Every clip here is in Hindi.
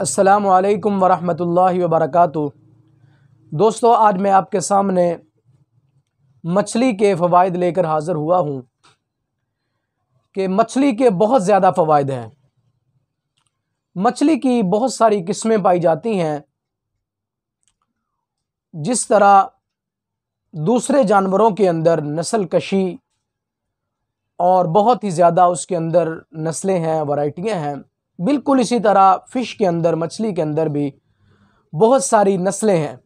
अस्सलामु अलैकुम वरहमतुल्लाहि वबरकातुहू। दोस्तों, आज मैं आपके सामने मछली के फ़वाइद लेकर हाज़िर हुआ हूँ कि मछली के बहुत ज़्यादा फ़वाइद हैं। मछली की बहुत सारी किस्में पाई जाती हैं। जिस तरह दूसरे जानवरों के अंदर नस्ल कशी और बहुत ही ज़्यादा उसके अंदर नस्लें हैं, वैरायटियाँ हैं, बिल्कुल इसी तरह फ़िश के अंदर, मछली के अंदर भी बहुत सारी नस्लें हैं।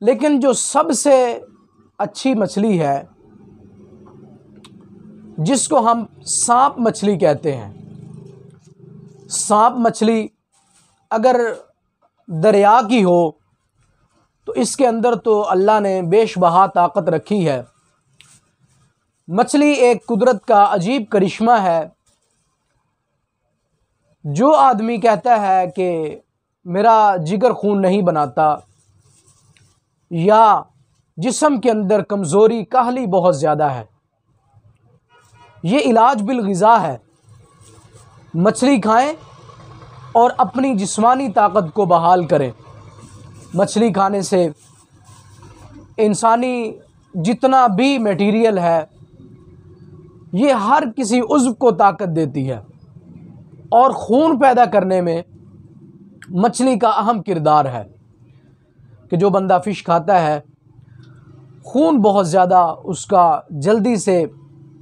लेकिन जो सबसे अच्छी मछली है, जिसको हम सांप मछली कहते हैं, सांप मछली अगर दरिया की हो तो इसके अंदर तो अल्लाह ने बेशबहा ताकत रखी है। मछली एक कुदरत का अजीब करिश्मा है। जो आदमी कहता है कि मेरा जिगर खून नहीं बनाता या जिस्म के अंदर कमज़ोरी, काहली बहुत ज़्यादा है, ये इलाज बिल ग़िज़ा है। मछली खाएं और अपनी जिस्मानी ताकत को बहाल करें। मछली खाने से इंसानी जितना भी मटेरियल है, ये हर किसी उज़्व को ताकत देती है और खून पैदा करने में मछली का अहम किरदार है कि जो बंदा फ़िश खाता है, खून बहुत ज़्यादा उसका जल्दी से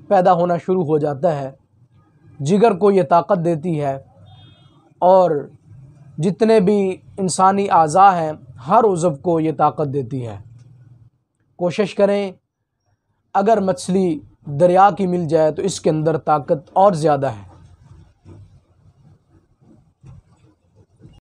पैदा होना शुरू हो जाता है। जिगर को ये ताकत देती है और जितने भी इंसानी आज़ा हैं, हर उज़्व को ये ताकत देती है। कोशिश करें, अगर मछली दरिया की मिल जाए तो इसके अंदर ताकत और ज़्यादा है।